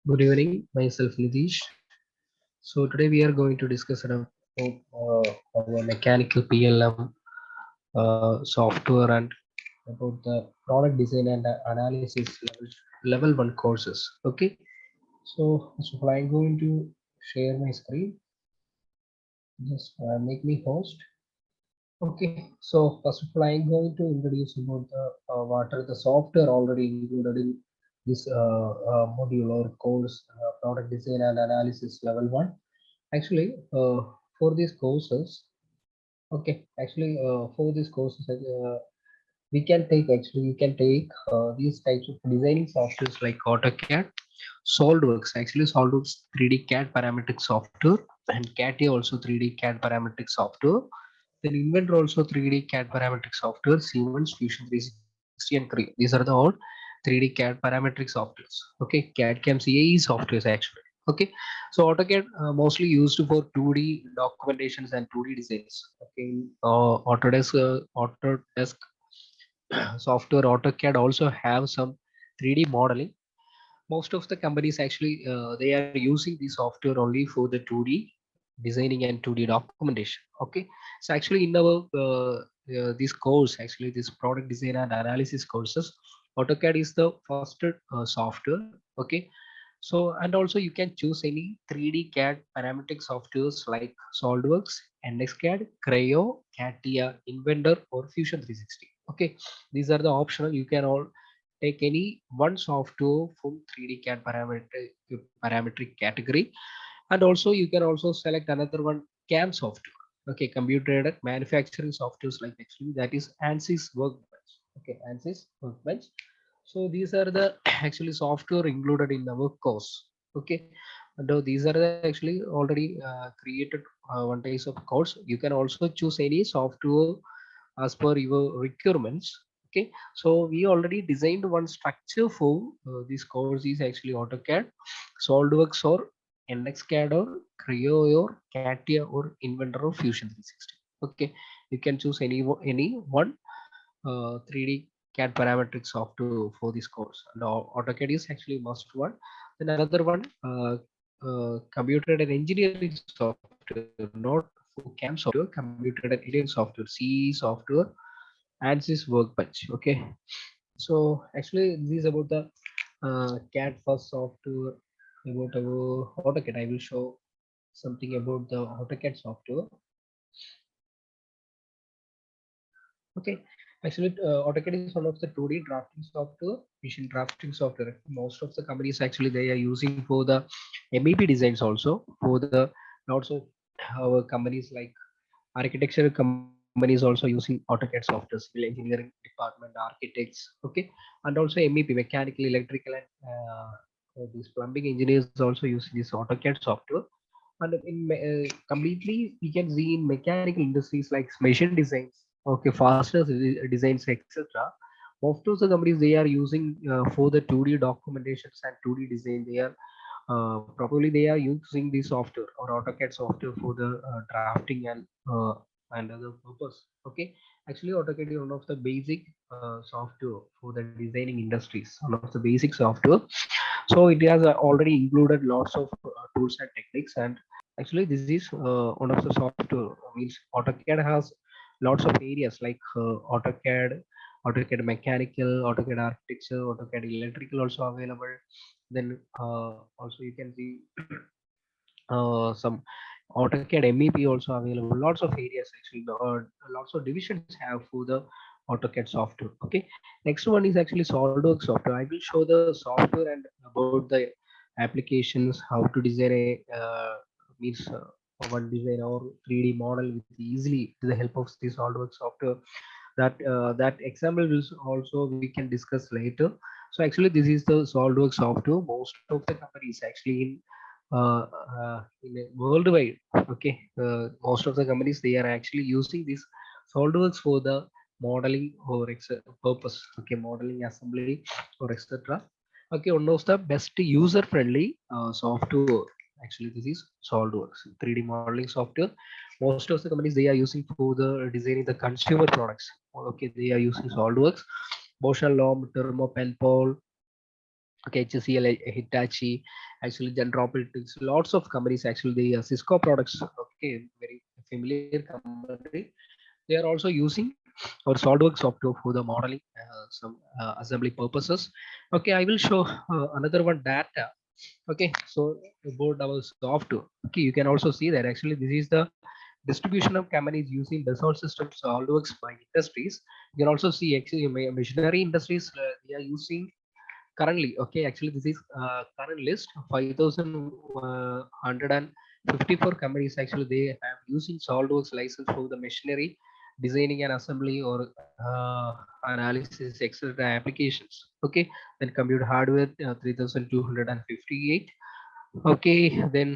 Good evening, myself Nitish. So today we are going to discuss about our mechanical PLM software and about the product design and analysis level one courses. Okay, so first of all, I'm going to share my screen. Just make me host. Okay, so first of all, I'm going to introduce about the what are the software already included in this module or course, product design and analysis level one. Actually, for these courses, okay, actually, for these courses, we can take actually you can take these types of designing softwares like AutoCAD, SolidWorks. Actually, SolidWorks 3D CAD parametric software and CATIA also 3D CAD parametric software. Then Inventor also 3D CAD parametric software, Siemens Fusion 360 and Creo. These are the all 3D CAD parametric softwares. Okay, CAD CAM CAE softwares actually. Okay, so AutoCAD mostly used for 2D documentations and 2D designs. Okay, Autodesk software AutoCAD also have some 3D modeling. Most of the companies actually they are using the software only for the 2D designing and 2D documentation. Okay, so actually in our this course, actually this product design and analysis courses, AutoCAD is the first software. Okay, so and also you can choose any 3D CAD parametric softwares like SolidWorks, NXCAD, Creo, CATIA, Inventor, or Fusion 360. Okay, these are the optional. You can all take any one software from 3D CAD parametric category, and also you can also select another one, CAM software. Okay, computer aided manufacturing softwares like actually that is ANSYS Workbench. Okay, ANSYS Workbench. So these are the actually software included in our course. Okay, and these are the actually already created one type of course. You can also choose any software as per your requirements. Okay, so we already designed one structure for this course is actually AutoCAD, SolidWorks or NXCAD or Creo or CATIA or Inventor or Fusion 360. Okay, you can choose any one 3D CAD parametric software for this course. And AutoCAD is actually must one. Then another one, computer and engineering software, not for CAM software, computer and engineering software, CE software, ANSYS Workbench. Okay, so actually this is about the CAD first software about our AutoCAD. I will show something about the AutoCAD software. Okay, actually, AutoCAD is one of the 2D drafting software, machine drafting software. Most of the companies actually they are using for the MEP designs also for the lots of our companies like architectural companies also using AutoCAD software, civil engineering department, architects. Okay, and also MEP, mechanical, electrical, and these plumbing engineers also use this AutoCAD software. And completely we can see in mechanical industries like machine designs, okay, faster designs, etc. Most of the companies they are using for the 2D documentations and 2D design, they are probably they are using the software or AutoCAD software for the drafting and other purpose. Okay, actually AutoCAD is one of the basic software for the designing industries, one of the basic software. So it has already included lots of tools and techniques. And actually this is one of the software means AutoCAD has lots of areas like AutoCAD mechanical, AutoCAD architecture, AutoCAD electrical also available. Then also you can see some AutoCAD MEP also available. Lots of areas actually. Lots of divisions have for the AutoCAD software. Okay. Next one is actually SolidWorks software. I will show the software and about the applications, how to design a means one design or 3D model with easily with the help of the SolidWorks software. That example will also we can discuss later. So actually this is the SolidWorks software. Most of the companies actually in a worldwide, okay, most of the companies they are actually using this SolidWorks for the modeling or purpose. Okay, modeling, assembly, or etc. Okay, one of the best user friendly software actually this is SolidWorks 3D modeling software. Most of the companies they are using for the designing the consumer products. Okay, they are using SolidWorks. Bosch and Lomb, Thermo, Penpal, okay, HCL, Hitachi, actually General Optics, lots of companies actually the Cisco products, okay, very familiar company. They are also using our SolidWorks software for the modeling some assembly purposes. Okay, I will show another one data. Okay, so about our software. Okay, you can also see that actually this is the distribution of companies using Dassault Systems SolidWorks by industries. You can also see actually machinery industries they are using currently. Okay, actually this is current list 5154 companies actually they have using SolidWorks license for the machinery designing and assembly or analysis etc applications. Okay, then computer hardware 3258. Okay, then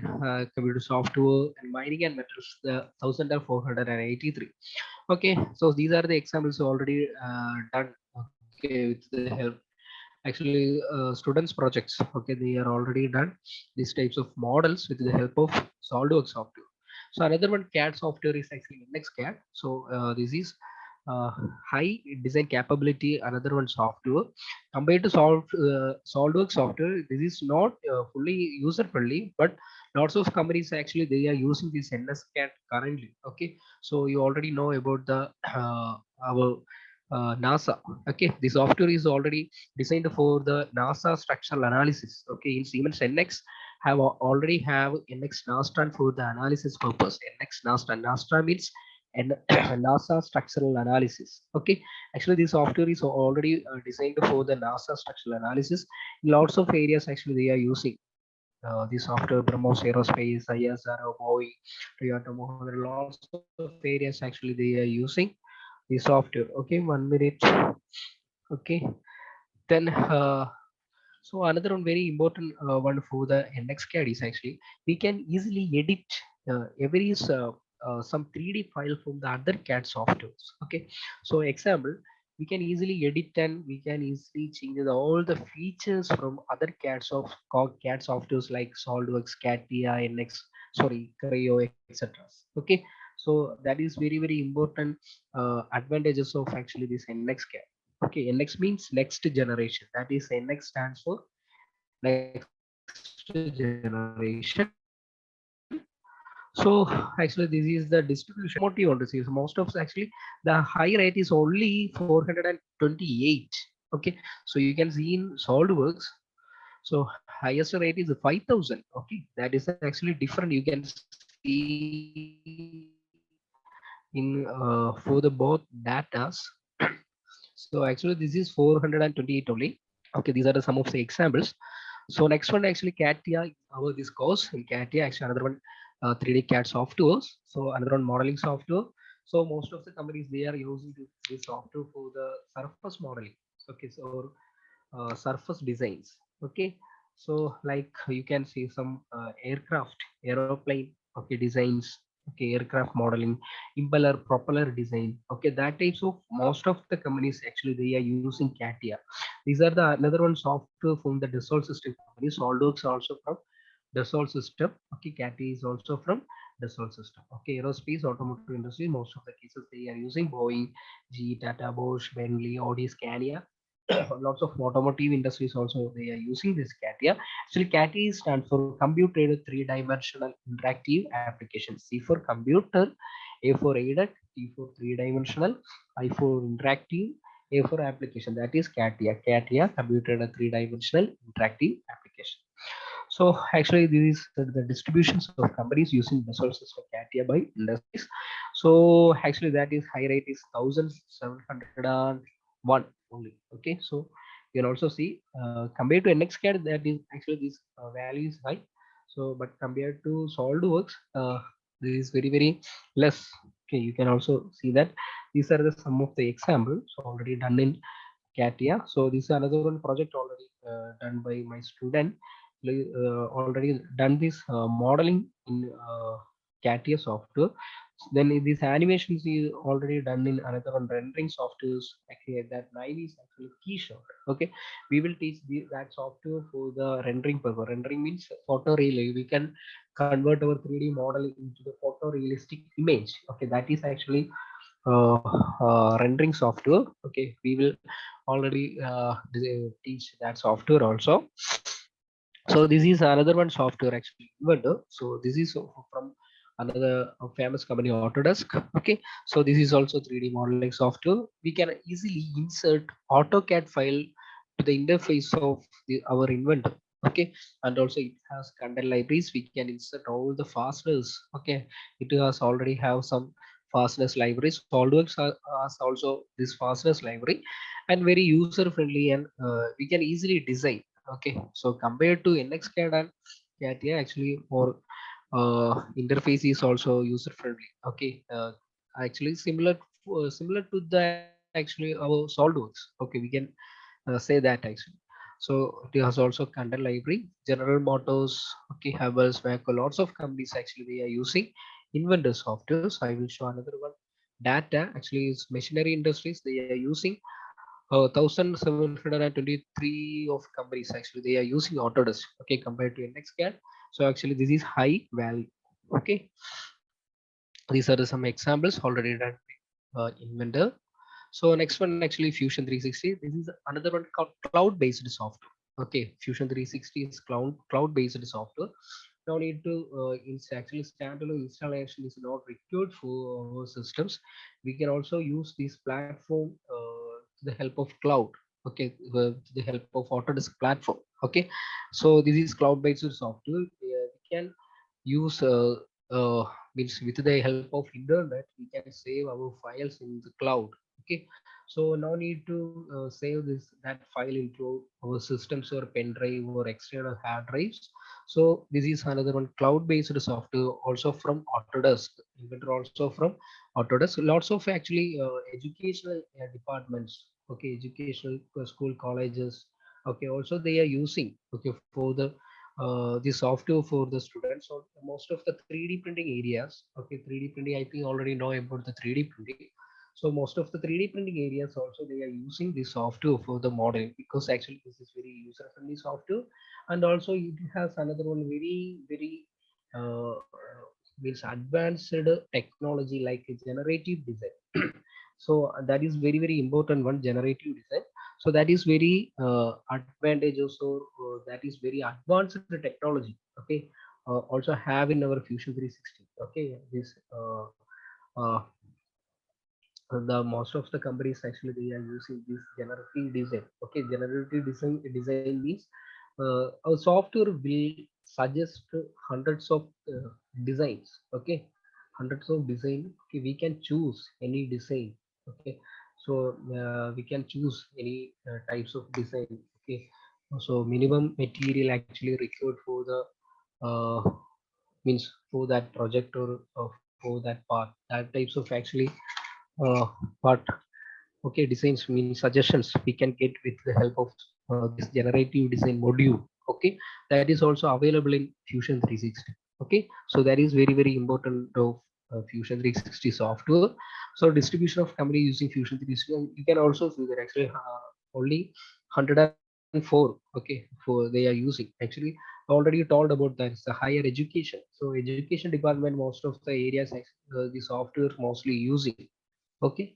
computer software and mining and metals 1483. Okay, so these are the examples already done. Okay, with the help actually students projects. Okay, they are already done these types of models with the help of SolidWorks software. So another one CAD software is actually NXCAD. So this is uh, high design capability. Another one software compared to SolidWorks software. This is not fully user friendly, but lots of companies actually they are using this NSCAD currently. Okay, so you already know about the our NASA. Okay, the software is already designed for the NASA structural analysis. Okay, in Siemens NX already have NX NASTRA for the analysis purpose. NX NASTRA. NASTRA means and NASA structural analysis. Okay, actually this software is already designed for the NASA structural analysis. Lots of areas actually they are using the software. BrahMos Aerospace, ISRO, Boeing, Toyota Mohammed, lots of areas actually they are using the software. Okay, 1 minute. Okay, then so another one very important one for the NXCAD is actually we can easily edit every some 3D file from the other CAD softwares. Okay, so example, we can easily edit and we can easily change all the features from other CAD softwares like SolidWorks, CATIA, NX, sorry, Creo, etc. Okay, so that is very important advantages of actually this NXCAD. Okay, NX means next generation. That is NX stands for next generation. So actually, this is the distribution. Automotive industry is most of actually the high rate is only 428. Okay, so you can see in SolidWorks. So highest rate is 5,000. Okay, that is actually different. You can see in for the both datas. So actually, this is 428 only. Okay, these are the some of the examples. So next one actually CATIA, our this course in CATIA actually another one 3D CAD softwares. So another one modeling software. So most of the companies they are using this software for the surface modeling. Okay, so surface designs. Okay, so like you can see some aircraft, aeroplane. Okay, designs. Okay, aircraft modeling, impeller, propeller design. Okay, that types of most of the companies actually they are using CATIA. These are the another one software from the Dassault System company. SolidWorks also from Dassault System. Okay, CATIA is also from Dassault System. Okay, aerospace, automotive industry. Most of the cases they are using Boeing, GE, Tata, Bosch, Bentley, Audi, Scania. Lots of automotive industries also they are using this CATIA. Actually, CATIA stands for Computed Three-Dimensional Interactive Application. C for computer, A for aided, T for three-dimensional, I for interactive, A for application. That is CATIA. CATIA, Computed Three-Dimensional Interactive Application. So actually, this is the distributions of companies using the sources of CATIA by industries. So actually, that is high rate is 1,701 only. Okay, so you can also see compared to NXCAD, that is actually this value is high. So but compared to SolidWorks, this is very less. Okay, you can also see that these are the some of the examples already done in CATIA. So this is another one project already done by my student. Already done this modeling in CATIA software. Then this animations is already done in another one rendering softwares. Okay, that 9 is actually Keyshot. Okay, we will teach that software for the rendering purpose. Rendering means photorealistic. We can convert our 3D model into the photorealistic image. Okay, that is actually uh, rendering software. Okay, we will already teach that software also. So this is another one software actually Inventor. So this is from another famous company Autodesk. Okay, so this is also 3D modeling software. We can easily insert AutoCAD file to the interface of our Inventor. Okay, and also it has content libraries. We can insert all the fasteners. Okay, it has already have some fasteners libraries. SolidWorks has also this fasteners library, and very user friendly, and we can easily design. Okay, so compared to NXCAD and CATIA, actually more interface is also user friendly. Okay, actually similar to the actually our SolidWorks. Okay, we can say that actually. So it has also content library, General Motors, okay, Havels, Waco, lots of companies actually they are using Inventor softwares. I will show another one. Data actually is machinery industries. They are using 1723 of companies actually they are using Autodesk, okay, compared to NXCAD. So actually this is high value. Okay, these are some examples already done with Inventor. So next one actually Fusion 360. This is another one called cloud-based software. Okay, Fusion 360 is cloud-based software. No need to actually standalone installation is not required for our systems. We can also use this platform to the help of cloud. Okay, to the help of Autodesk platform. Okay, so this is cloud-based software. We can use means with the help of internet we can save our files in the cloud. Okay, so no need to save this that file into our systems or pen drive or external hard drives. So this is another one cloud based software also from Autodesk. Inventor also from Autodesk. Lots of actually educational departments, okay, educational school colleges, okay, also they are using, okay, for the software for the students. So most of the 3D printing areas, okay, 3D printing, I think already know about the 3D printing. So most of the 3D printing areas also they are using this software for the modeling, because actually this is very user friendly software. And also it has another one very means advanced technology like a generative design. So that is very important one, generative design. So that is very advantageous, or that is very advanced technology. Okay, also have in our Fusion 360. Okay, this uh, the most of the companies actually they are using this generative design. Okay, generative design means our software will suggest hundreds of designs. Okay, hundreds of design. Okay, we can choose any design. Okay, so we can choose any types of design. Okay, so minimum material actually required for the uh, means for that project, or for that part, that types of actually uh, but okay, designs mean suggestions we can get with the help of this generative design module. Okay, that is also available in Fusion 360. Okay, so that is very important of Fusion 360 software. So distribution of company using Fusion 360, you can also see that actually only 104, okay, for they are using actually. Already told about that, it's a higher education. So education department, most of the areas the software mostly using. Okay,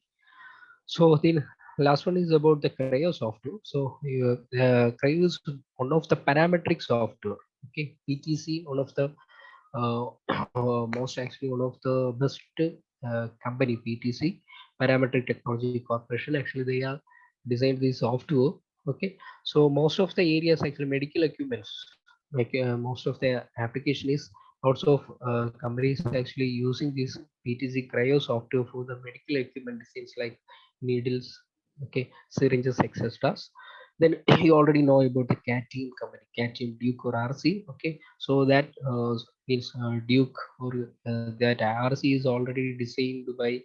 so the last one is about the Creo software. So Creo is one of the parametric software. Okay, PTC, one of the uh, most actually one of the best company, PTC, Parametric Technology Corporation. Actually, they are designed this software. Okay, so most of the areas actually medical equipments, like most of the application is lots of companies actually using this PTC Cryo software for the medical equipment designs like needles, okay, syringes, etc. Then you already know about the CAT team company, CAT team Duke or RC. Okay, so that means Duke or that RC is already designed by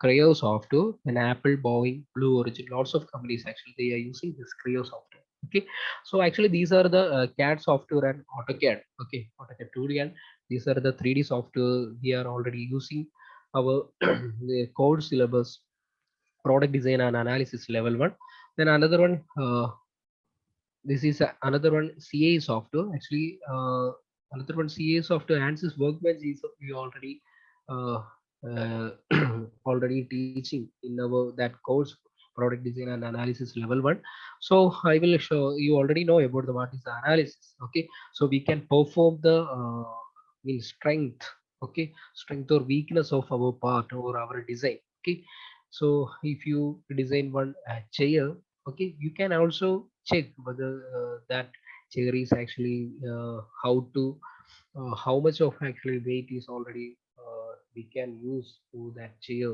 Creo software. And Apple, Boeing, Blue Origin, lots of companies actually they are using this Creo software. Okay, so actually these are the CAD software and AutoCAD. Okay, AutoCAD 2D, and these are the 3D software we are already using our the code syllabus, product design and analysis level one. Then another one, this is another one CA software. Actually, another one CA software, Ansys Workbench is we already uh, already teaching in our that course product design and analysis level 1. So I will show you already know about the what is the analysis. Okay, so we can perform the mean strength, okay, strength or weakness of our part or our design. Okay, so if you design one chair, okay, you can also check whether that chair is actually how to how much of actually weight is already we can use to that chair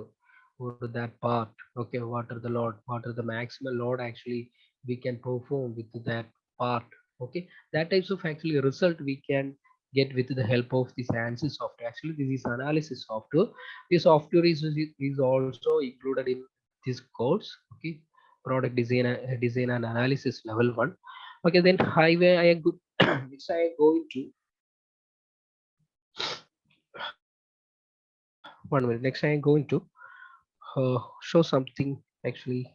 or that part. Okay, what are the load, what are the maximum load actually we can perform with that part. Okay, that types of actually result we can get with the help of this ANSYS software. Actually this is analysis software. This software is also included in this course. Okay, product design, design and analysis level 1. Okay, then I am good. Next I am going to one minute. Next I am going to show something actually.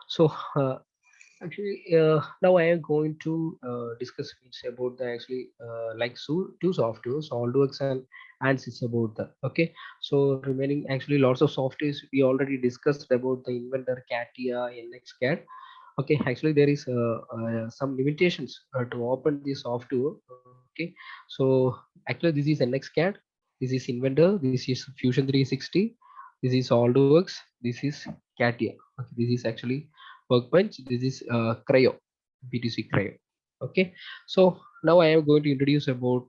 So now I am going to discuss bits about the actually like two softwares, SolidWorks and ANSYS about that. Okay, so remaining actually lots of softwares we already discussed about the Inventor, CATIA, NXCAD. Okay, actually there is some limitations to open this software. Okay, so actually this is NXCAD, this is Inventor, this is Fusion 360, this is SolidWorks, this is CATIA. Okay, this is actually Workbench. This is Creo, BTC Creo. Okay, so now I am going to introduce about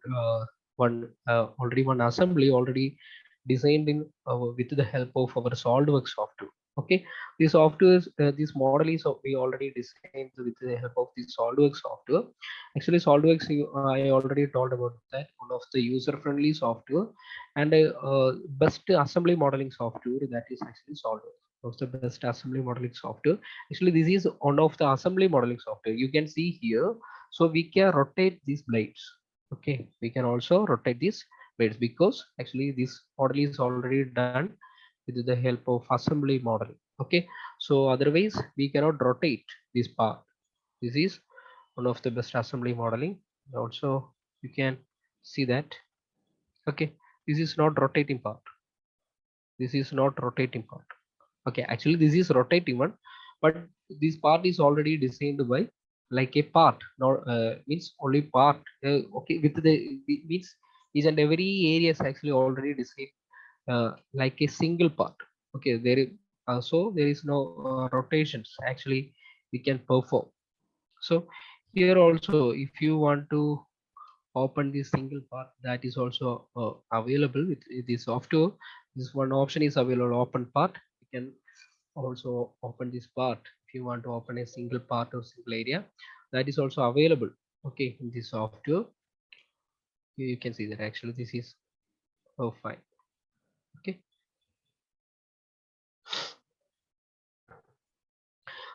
one already one assembly already designed in with the help of our SolidWorks software. Okay, this software this model is we already designed with the help of the SolidWorks software. Actually SolidWorks I already told about that, one of the user friendly software and best assembly modeling software, that is actually SolidWorks, of the best assembly modeling software. Actually this is one of the assembly modeling software you can see here. So we can rotate these blades. Okay, we can also rotate these blades because actually this model is already done with the help of assembly modeling. Okay, so otherwise we cannot rotate this part. This is one of the best assembly modeling. Also you can see that. Okay, this is not rotating part, this is not rotating part. Okay, actually this is rotating one, but this part is already designed by like a part, not means only part. Okay, with the means each and every area is actually already designed like a single part. Okay, there is so there is no rotations actually we can perform. So here also if you want to open this single part, that is also available with this software. This one option is available, open part. You can also open this part if you want to open a single part or single area, that is also available. Okay, in this software you can see that actually this is fine. Okay,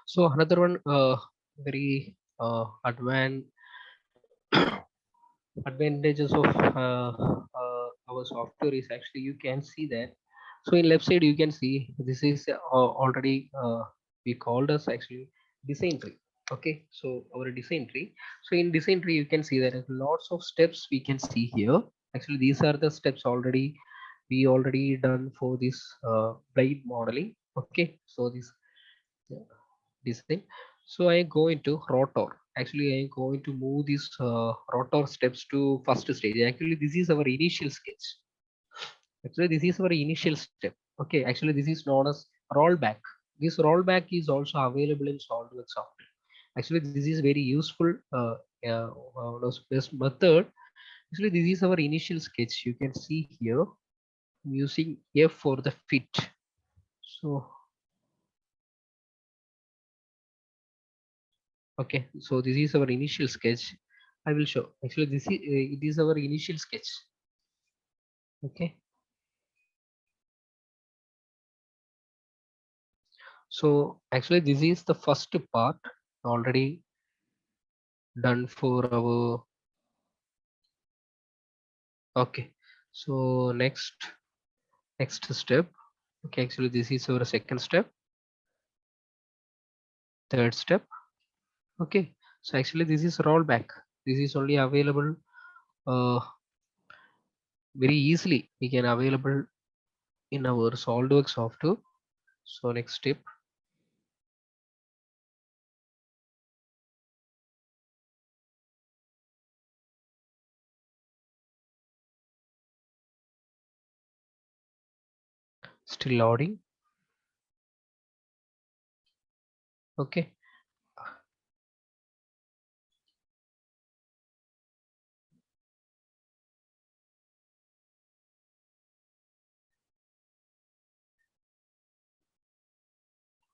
so another one very advanced advantages of our software is actually you can see that. So in left side you can see this is already we called as actually design tree. Okay, so our design tree. So in design tree you can see that lots of steps we can see here. Actually these are the steps already we already done for this blade modeling. Okay, so this design. So I go into rotor. Actually I am going to move these rotor steps to first stage. Actually this is our initial sketch. Actually this is our initial step. Okay, actually this is known as rollback. This rollback is also available in SolidWorks software. Actually this is very useful best method. Actually this is our initial sketch, you can see here. I'm using F for the fit. So okay, so this is our initial sketch. I will show. Actually this is it is our initial sketch. Okay, so actually this is the first part already done for our. Okay, so next step. Okay, actually this is our second step, third step. Okay, so actually this is rollback. This is only available uh, very easily. We can available in our SolidWorks software. So next step. Still loading. Okay.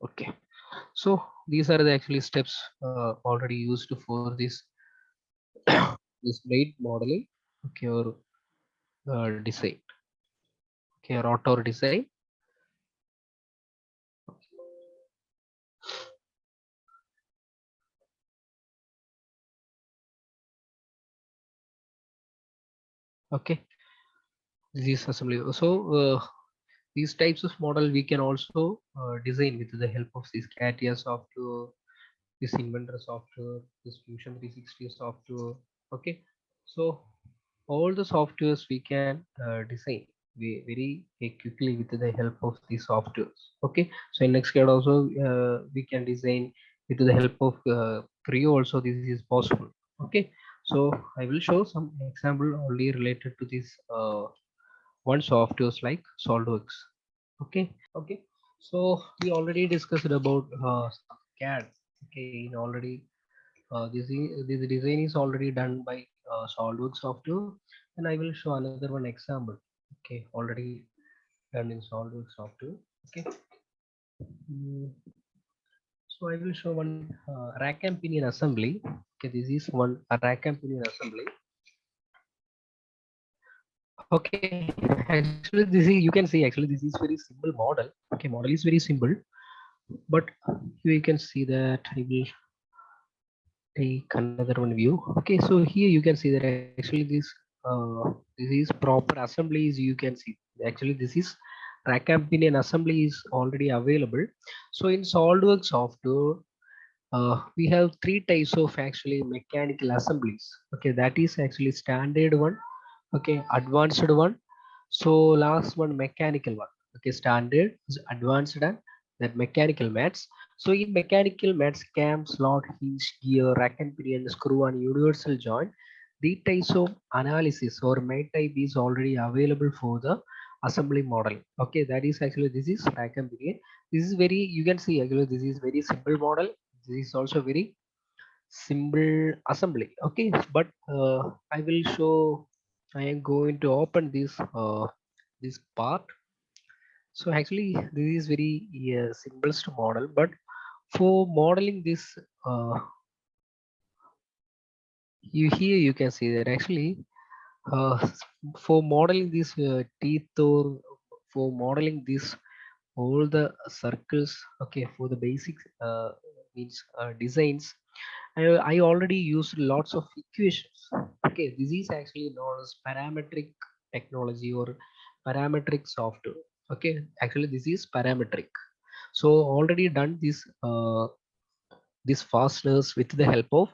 Okay. So these are the actually steps already used for this this blade modeling. Okay, or design. Okay, rotor design. Okay, this is assembly. So these types of model we can also design with the help of this CATIA software, this Inventor software, this Fusion 360 software. Okay, so all the softwares we can design very quickly with the help of these softwares. Okay, so in Nextcloud also we can design with the help of Creo also. This is possible. Okay, so I will show some example only related to this one softwares like SolidWorks. Okay, so we already discussed about CAD. Okay, in already this design is already done by SolidWorks software, and I will show another one example. Okay, already done in SolidWorks software. Okay. Mm, so I will show one rack and pinion assembly. Okay, this is one rack and pinion assembly. Okay, actually this is, you can see actually this is very simple model. Okay, model is very simple, but here you can see that I will take another one view. Okay, so here you can see that actually this is proper assemblies. You can see actually this is rack and pinion assembly is already available. So in SolidWorks software we have three types of actually mechanical assemblies. Okay, that is actually standard one. Okay, advanced one. So last one mechanical one. Okay, standard is advanced and that mechanical mats. So in mechanical mats, cam, slot, hinge, gear, rack and pinion, screw and universal joint, the types of analysis or mat type is already available for the assembly model. Okay, that is actually this is rack and pinion. This is very, you can see actually this is very simple model. This is also very simple assembly. Okay, but I will show, I am going to open this part. So actually this is very simplest model, but for modeling this uh, you here you can see that actually uh, for modeling this teeth, or for modeling this all the circles. Okay, for the basic means designs, I already used lots of equations. Okay, this is actually known as parametric technology or parametric software. Okay, actually this is parametric. So already done this fasteners with the help of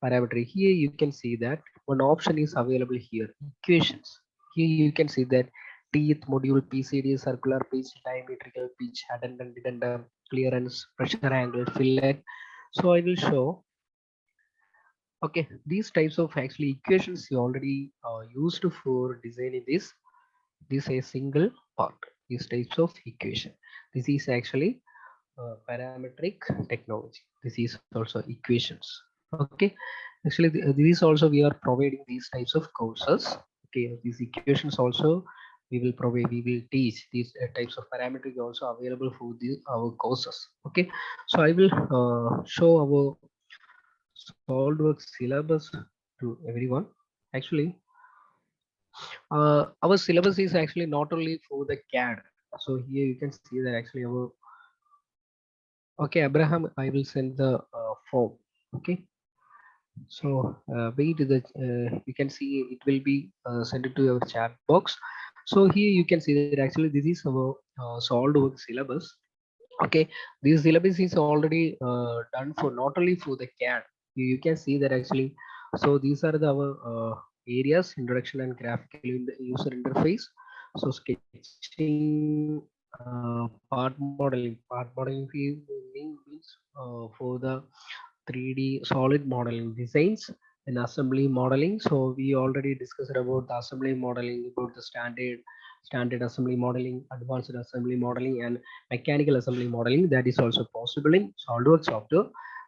parametric. Here you can see that one option is available here, equations. Here you can see that teeth, module, PCD, circular pitch, diametrical pitch, addendum, dedendum, clearance, pressure angle, fillet. So I will show. Okay, these types of actually equations you already used for designing this a single part. These types of equation. This is actually parametric technology. This is also equations. Okay, actually these also we are providing these types of courses. Okay, these equations also we will provide, we will teach these types of parametric also available for our courses. Okay, so I will show our SolidWorks syllabus to everyone. Actually, our syllabus is actually not only for the CAD. So here you can see that actually our, okay, Abraham, I will send the form. Okay, so wait, you can see it will be sent to your chat box. So here you can see that actually this is our SolidWorks syllabus. Okay, this syllabus is already done for not only for the CAD. You can see that actually. So these are our areas: introduction and graphical user interface. So sketching, part modeling means for the 3D solid modeling designs, In assembly modeling, so we already discussed about the assembly modeling, about the standard assembly modeling, advanced assembly modeling, and mechanical assembly modeling. That is also possible in SolidWorks software.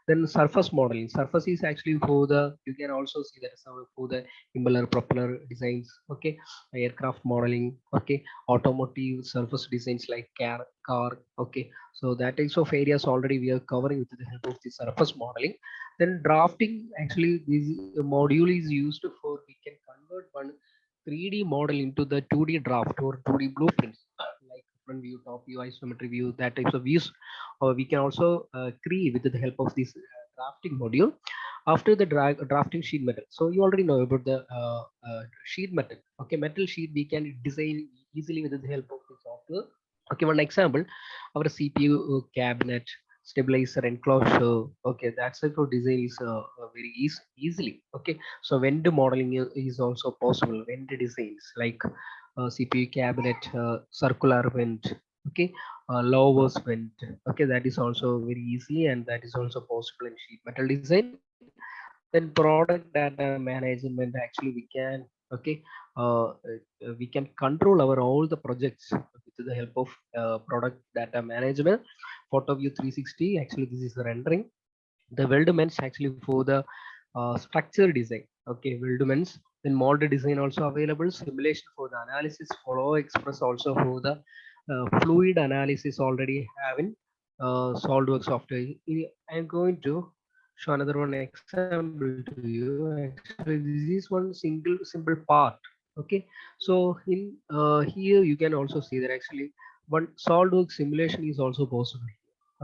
Then surface modeling. Surface is actually for the, you can also see that for the impeller, propeller designs. Okay, aircraft modeling. Okay, automotive surface designs like car. Okay, so that types of areas already we are covering with the help of the surface modeling. Then drafting, actually this module is used for, we can convert one 3D model into the 2D draft or 2D blueprints, like front view, top view, isometric view, that types of views. Or we can also create with the help of this drafting module. After the drafting sheet metal, so you already know about the sheet metal. Okay, metal sheet we can design easily with the help of the software. Okay, one example, our CPU cabinet, stabilizer, enclosure. Okay, that's type of design is very easily. Okay, so vendor modeling is also possible. Vendor designs like CPU cabinet, circular vent. Okay, lowers vent. Okay, that is also very easily, and that is also possible in sheet metal design. Then product data management, actually we can, okay, we can control our all the projects with the help of product data management. Photo view 360, actually this is the rendering. The weldments actually for the structure design. Okay, weldments. Then mold design also available. Simulation for the analysis. Follow express also for the fluid analysis already having SolidWorks software. I'm going to show another one example to you. Actually, this is one simple part. Okay, so in here you can also see that actually one SolidWorks simulation is also possible.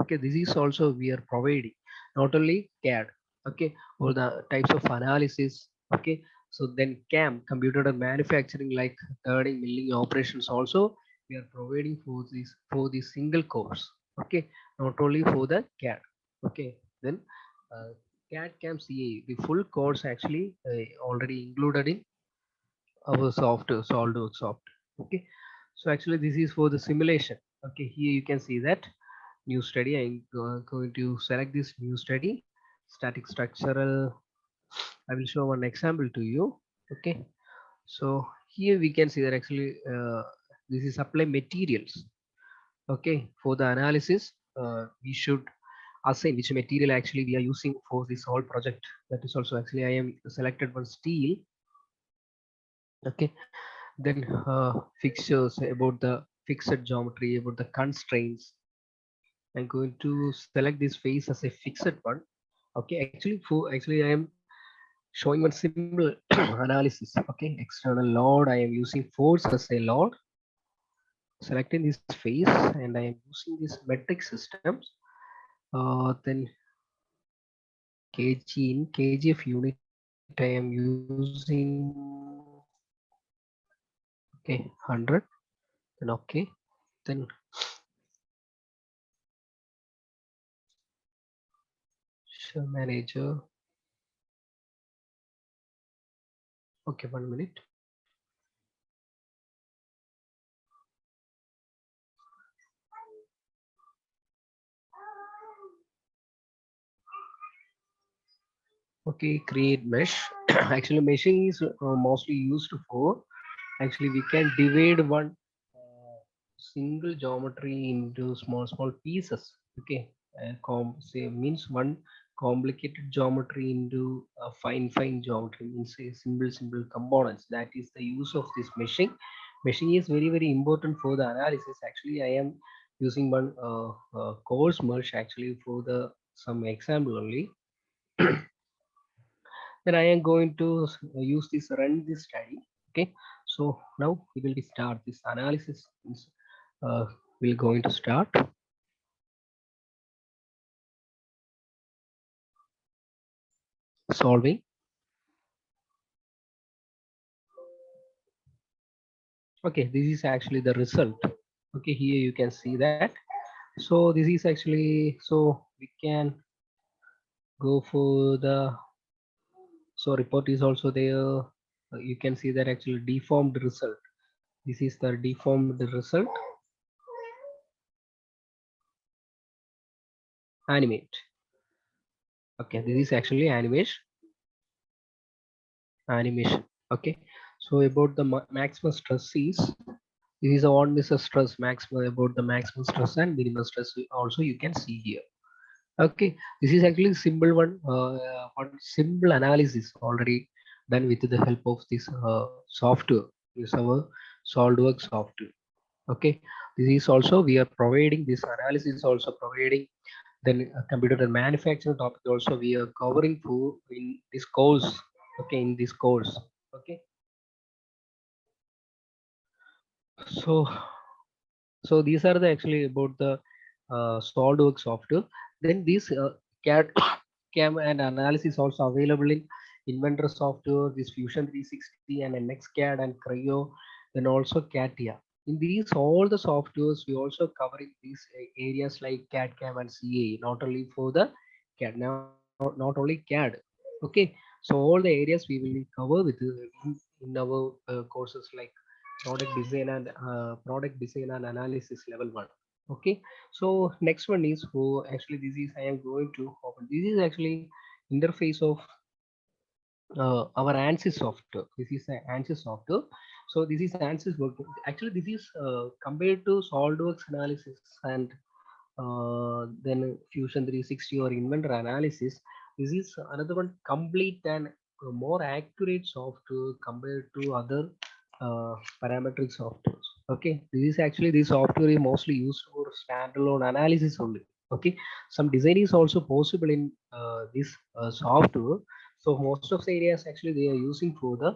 Okay, this is also we are providing not only CAD. Okay, or the types of analysis. Okay, so then CAM, computer manufacturing, like turning, milling operations also we are providing for this single course. Okay, not only for the CAD. Okay, then uh, CAD CAM CA, the full course actually already included in our software, SolidWorks software. Okay, so actually this is for the simulation. Okay, here you can see that new study. I'm going to select this new study, static structural. I will show one example to you. Okay, so here we can see that actually this is supply materials. Okay, for the analysis, we should assign which material actually we are using for this whole project. That is also actually I am selected one steel. Okay, then fixtures, about the fixed geometry, about the constraints. I'm going to select this face as a fixed one. Okay, actually I am showing one simple analysis. Okay, external load, I am using force as a load, selecting this face, and I am using this metric systems. Then kg in kgf unit I am using, okay, 100. Then okay, then show manager. Okay, 1 minute. Okay, create mesh. Actually, meshing is mostly used for, actually we can divide one single geometry into small pieces. Okay, say means one complicated geometry into a fine geometry, means a simple components. That is the use of this meshing. Meshing is very important for the analysis. Actually, I am using one coarse mesh actually for the some example only. Then I am going to use this, run this study. Okay, so now we will start this analysis. Uh, we're going to start solving. Okay, this is actually the result. Okay, here you can see that. So this is actually, so we can go for the, so report is also there. You can see that actually deformed result. This is the deformed result. Animate. Okay, this is actually animation. animation. Okay, so about the maximum stress is, this is a one Mrs. stress maximum, about the maximum stress and minimum stress also you can see here. Okay, this is actually simple one simple analysis already done with the help of this software. Is our SolidWorks software. Okay, this is also we are providing this analysis also providing, then computer and manufacturing topic also we are covering for in this course. Okay, in this course. Okay, so these are the actually about the SolidWorks software. Then this CAD cam and analysis also available in Inventor software, this Fusion 360 and NXCAD and Creo, then also CATIA. In these all the softwares, we also covering these areas like CAD cam and CA, not only for the CAD, not only CAD. Okay, so all the areas we will cover with in our courses like product design and analysis level 1. Okay, so next one is for actually this is I am going to open, this is actually interface of our ANSYS software. This is an ANSYS software. So this is ANSYS working. Actually, this is compared to SolidWorks analysis and then Fusion 360 or Inventor analysis. This is another one complete and more accurate software compared to other parametric softwares. Okay, this is actually this software is mostly used for standalone analysis only. Okay, some design is also possible in this software. So most of the areas actually they are using for the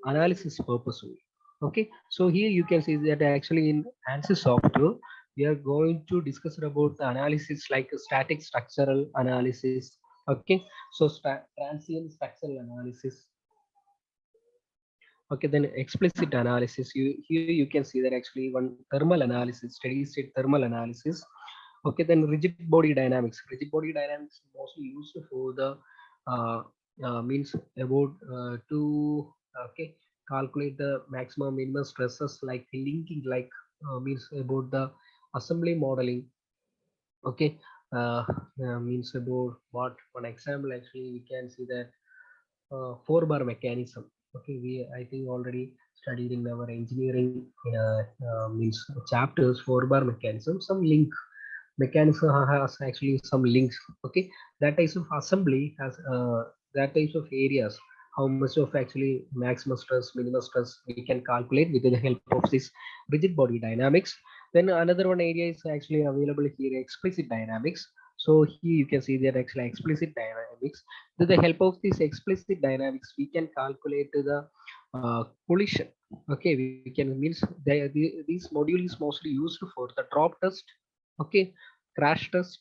analysis purpose only. Okay, so here you can see that actually in ANSYS software we are going to discuss about the analysis like static structural analysis. Okay, so transient structural analysis. Okay, then explicit analysis. You here you can see that actually one thermal analysis, steady state thermal analysis. Okay, then rigid body dynamics. Rigid body dynamics is mostly used for the uh, means about to okay calculate the maximum minimum stresses like linking like means about the assembly modeling. Okay, means about what one example actually we can see that four bar mechanism. Okay, we I think already studied in our engineering means chapters four bar mechanism. Some link mechanism has actually some links. Okay, that types of assembly has that types of areas. How much of actually maximum stress, minimum stress we can calculate with the help of this rigid body dynamics. Then another one area is actually available here, explicit dynamics. So here you can see that actually explicit dynamics. With the help of this explicit dynamics, we can calculate the collision. Okay, we can means these module is mostly used for the drop test. Okay, crash test,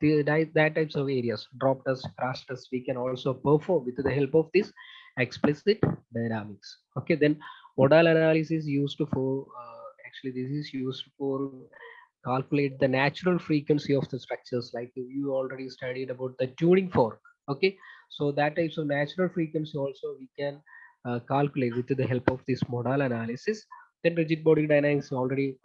that types of areas, drop test, crash test we can also perform with the help of this explicit dynamics. Okay, then modal analysis used for actually this is used for calculate the natural frequency of the structures like you already studied about the tuning fork. Okay, so that types of natural frequency also we can calculate with the help of this modal analysis. Then rigid body dynamics already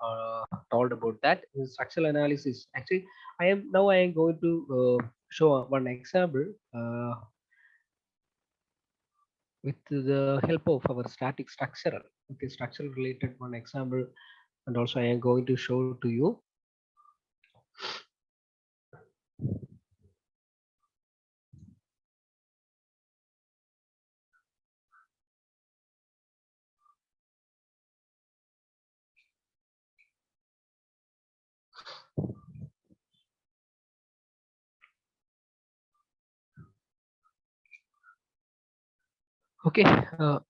told about that. In structural analysis actually I am going to show one example with the help of our static structural. Okay, structural related one example, and also I am going to show to you. Okay, so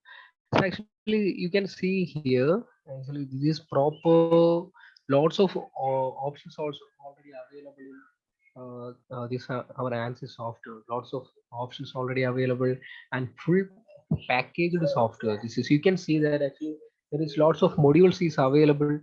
actually you can see here actually this is proper, lots of options also already available in this our ANSYS software. Lots of options already available and full packaged software. This is, you can see that actually there is lots of modules is available.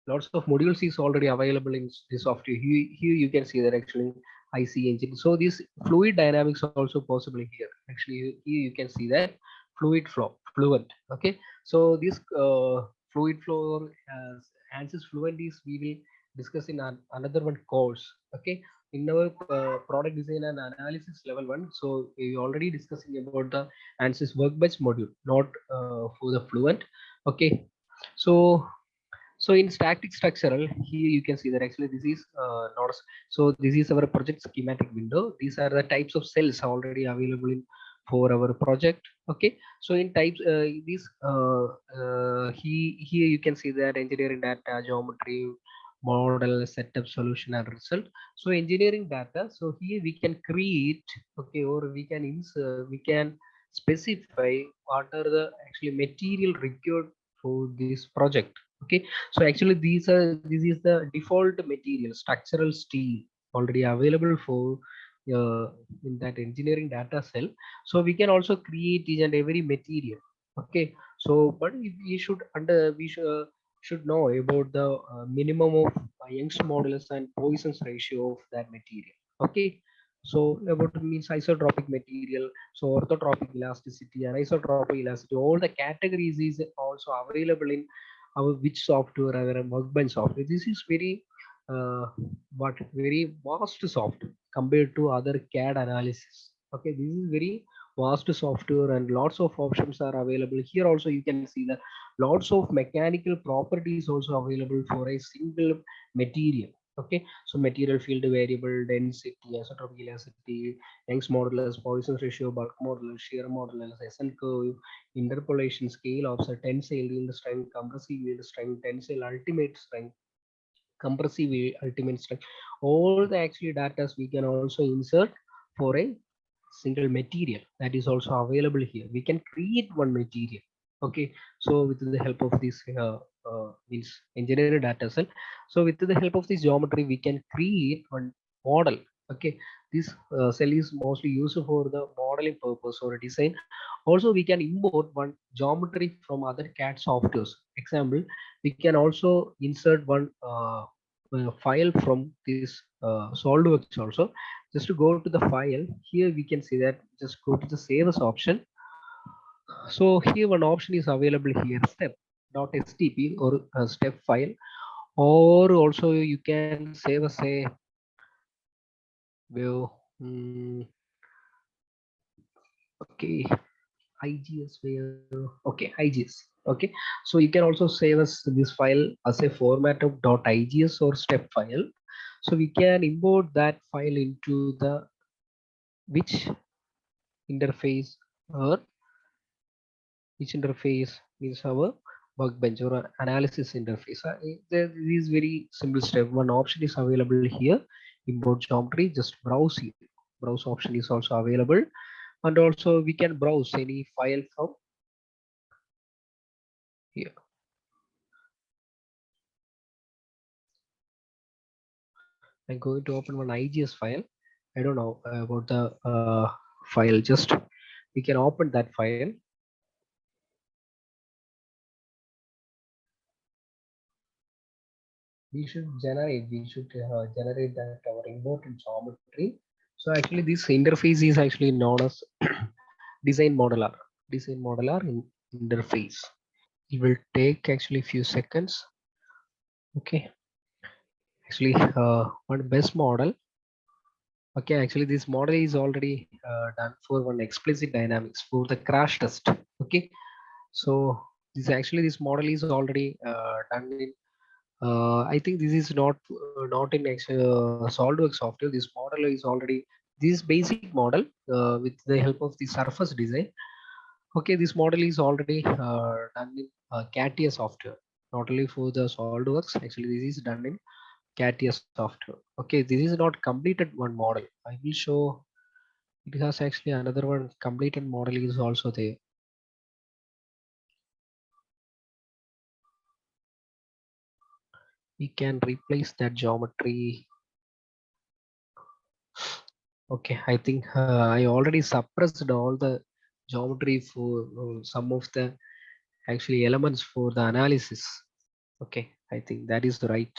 Lots of modules is already available in this software. Here you can see that actually IC engine. So this fluid dynamics are also possible here. Actually here you can see that fluid flow, fluent. Okay, so this fluid flow as ANSYS fluent is we will discuss in another one course. Okay, in our product design and analysis level 1. So we already discussing about the ANSYS workbench module, not for the Fluent. Okay, so so in static structural, here you can see that actually this is not so this is our project schematic window. These are the types of cells already available in for our project. Okay, so in types here you can see that engineering data, geometry, model, setup, solution, and result. So engineering data, so here we can create, okay, or we can insert, we can specify what are the actually material required for this project. Okay, so actually this is the default material, structural steel, already available for uh, in that engineering data cell. So we can also create each and every material. Okay, so but we should should know about the minimum of Young's modulus and Poisson's ratio of that material. Okay, so about means isotropic material, so orthotropic elasticity and isotropic elasticity, all the categories is also available in our which software, our workbench software. This is very uh, what very vast software compared to other CAD analysis. Okay, this is very vast software and lots of options are available here. Also you can see that lots of mechanical properties also available for a single material. Okay, so material field variable, density, isotropic elasticity, Young's modulus, Poisson's ratio, bulk modulus, shear modulus, SN curve, interpolation, scale offset, tensile yield strength, compressive yield strength, tensile ultimate strength, compressive ultimate strength. All the actually data we can also insert for a single material. That is also available here. We can create one material. Okay, so with the help of this means engineering data set. So with the help of this geometry, we can create one model. Okay, this cell is mostly used for the modeling purpose or design. Also we can import one geometry from other CAD softwares. Example, we can also insert one file from this SolidWorks also. Just to go to the file, here we can see that just go to the save as option. So here one option is available here, step.stp or step file, or also you can save as a well, okay, IGS where, okay, IGS. Okay, so you can also save as this file as a format of .igs or step file. So we can import that file into the which interface, or which interface means our workbench or analysis interface. There is very simple step. One option is available here, import geometry. Just browse here. Browse option is also available, and also we can browse any file from here. I'm going to open one IGS file. I don't know about the file. Just we can open that file. We should generate that our important geometry. So actually this interface is actually known as design modeler. Design modeler in interface. It will take actually few seconds. Okay, actually one best model. Okay, actually this model is already done for one explicit dynamics for the crash test. Okay, so this model is already done in I think this is not in SolidWorks software. This model is already this basic model with the help of the surface design. Okay, this model is already done in CATIA software, not only for the SolidWorks. Actually, this is done in CATIA software. Okay, this is not completed one model. I will show. It has actually another one completed model is also there. We can replace that geometry. Okay, I think I already suppressed all the geometry for some of the actually elements for the analysis. Okay, I think that is the right.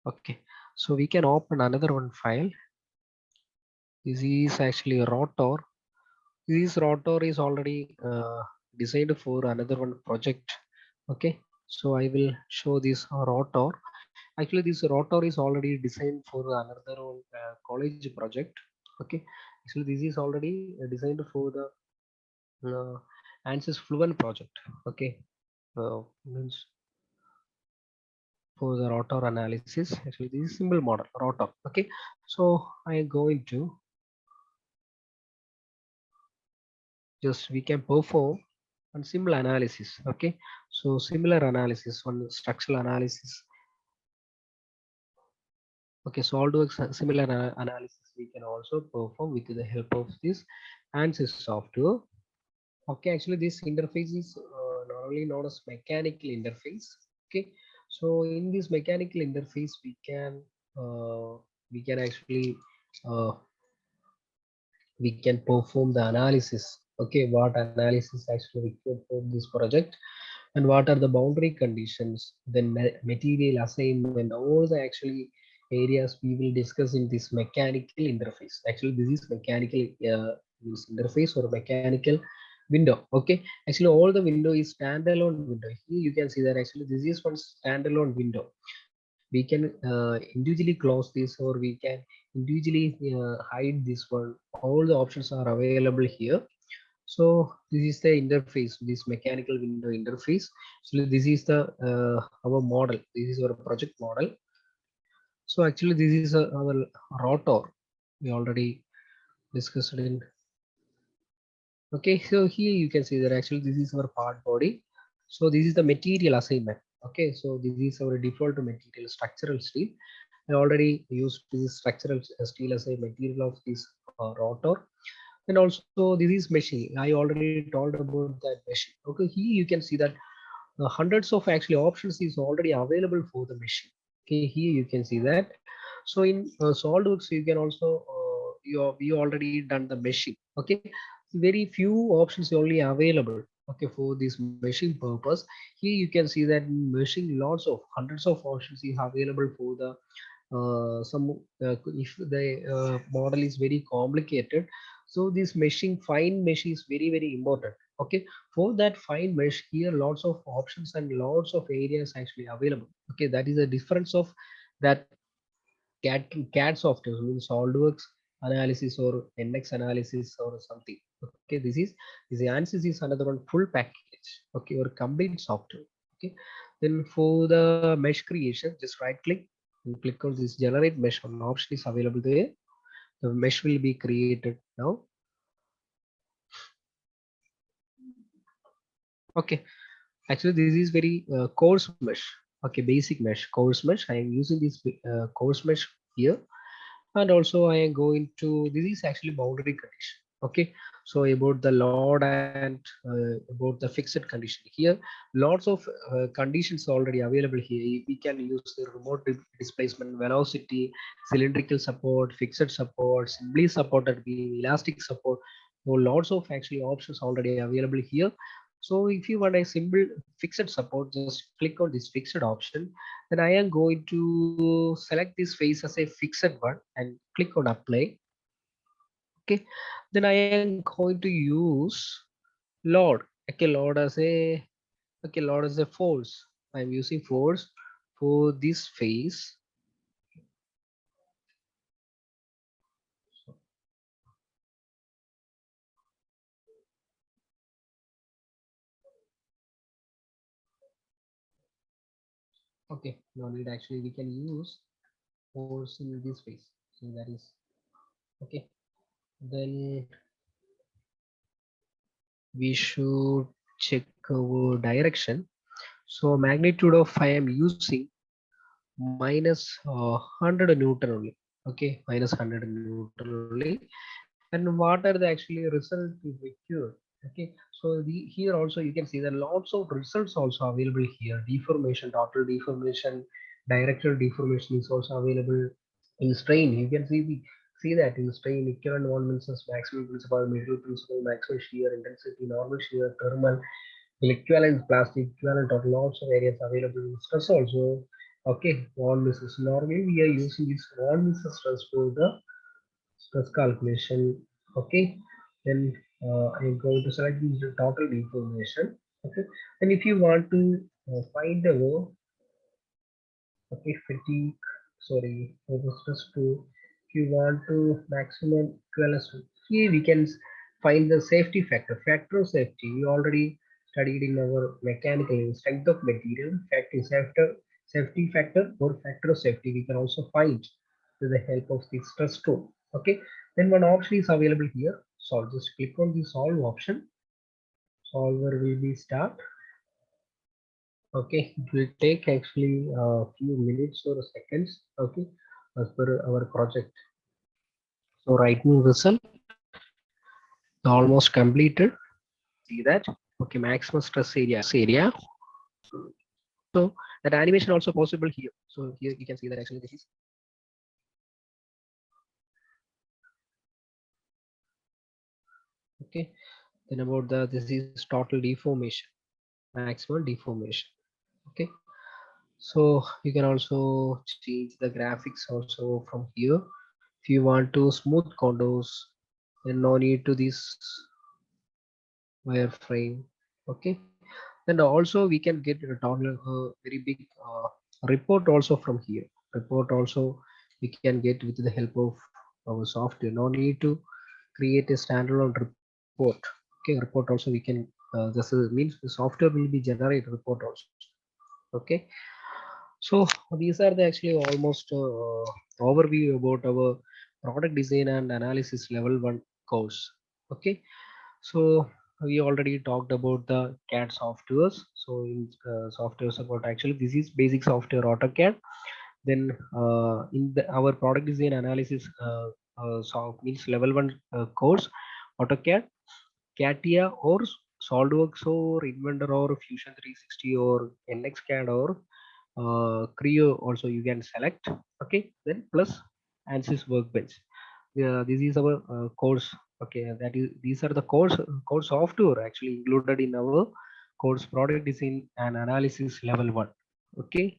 Okay, so we can open another one file. This is actually a rotor. This rotor is already designed for another one project. Okay, so I will show this rotor. Actually, this rotor is already designed for another college project. Okay, actually this is already designed for the uh, ANSYS Fluent project. Okay, means for the rotor analysis. Actually, this is simple model rotor. Okay, so I am going to just we can perform one simple analysis. Okay, so similar analysis, one structural analysis. Okay, so SolidWorks similar analysis we can also perform with the help of this ANSYS software. Okay, actually this interface is normally known as mechanical interface. Okay, so in this mechanical interface uh, we can actually uh, we can perform the analysis. Okay, what analysis actually required for this project and what are the boundary conditions, then material assignment, all the actually areas we will discuss in this mechanical interface. Actually this is mechanical means interface or mechanical window. Okay, actually all the window is standalone window. Here you can see that actually this is one standalone window. We can individually close this or we can individually hide this one. All the options are available here. So this is the interface, this mechanical window interface. So this is the our model, this is our project model. So actually this is our rotor we already discussed in. Okay, so here you can see that actually this is our part body. So this is the material assignment. Okay, so this is our default material structural steel. I already used this structural steel as a material of this rotor. And also this is meshing. I already told about that meshing. Okay, here you can see that hundreds of actually options is already available for the meshing. Okay, here you can see that. So in SolidWorks you can also we already done the meshing. Okay, very few options only available. Okay, for this meshing purpose. Here you can see that in meshing lots of hundreds of options is available for the some if the model is very complicated. So this meshing, fine mesh is very important. Okay, for that fine mesh here lots of options and lots of areas actually available. Okay, that is the difference of that CAD software means SolidWorks analysis or NX analysis or something. Okay, this ANSYS is another one full package. Okay, or complete software. Okay, then for the mesh creation, just right click and click on this generate mesh. One option is available there. The mesh will be created now. Okay, actually this is very coarse mesh. Okay, basic mesh, coarse mesh. I am using this coarse mesh here. And also I am going to, this is actually boundary condition. Okay, so about the load and about the fixed condition here, lots of conditions already available here. We can use the remote displacement, velocity, cylindrical support, fixed support, simply supported beam, elastic support. So lots of actually options already available here. So if you want a simple fixed support, just click on this fixed option. Then I am going to select this face as a fixed one and click on apply. Okay, then I am going to use load. Okay, load as a, okay, load as a force. I'm using force for this face. Okay, no need, actually we can use force in this face. So that is okay. Then we should check our direction. So magnitude of I am using minus 100 Newton only. Okay, minus 100 Newton only. And what are the actually result is required? Okay, so here also you can see that lots of results also available here. Deformation, total deformation, directional deformation is also available. In strain you can see that in strain equivalent moments as maximum principal, middle principal, maximum shear intensity, normal shear, thermal, equivalent plastic, equivalent of lots of areas available in stress also. Okay, von Mises, normally we are using this von Mises stress for the stress calculation. Okay, then I'm going to select the total deformation. Okay, and if you want to find the Okay, fatigue, sorry, stress to, if you want to maximum equivalence, here we can find the safety factor, factor of safety. We already studied in our mechanical strength of material, safety factor or factor of safety. We can also find with the help of the stress tool. Okay, then one option is available here. So just click on the solve option. Solver will be start. Okay, it will take actually a few minutes or seconds. Okay, as per our project. So writing result almost completed. See that? Okay, maximum stress area. So that animation also possible here. So here you can see that actually this is okay. Then about the this is total deformation, maximum deformation. Okay, so you can also change the graphics also from here. If you want to smooth contours, then no need to this wireframe. Okay, and also we can get a total very big report also from here. Report also we can get with the help of our software. No need to create a standalone report. Okay, report also we can this means the software will be generate report also. Okay, so these are the actually almost overview about our product design and analysis level 1 course. Okay, so we already talked about the CAD softwares. So in softwares about actually this is basic software AutoCAD. Then in our product design analysis means level 1 course AutoCAD, CATIA or SolidWorks or Inventor or Fusion 360 or NXCAD or Creo also you can select. Okay, then plus ANSYS Workbench. This is our course. Okay, that is these are the course software actually included in our course product design and analysis level 1. Okay,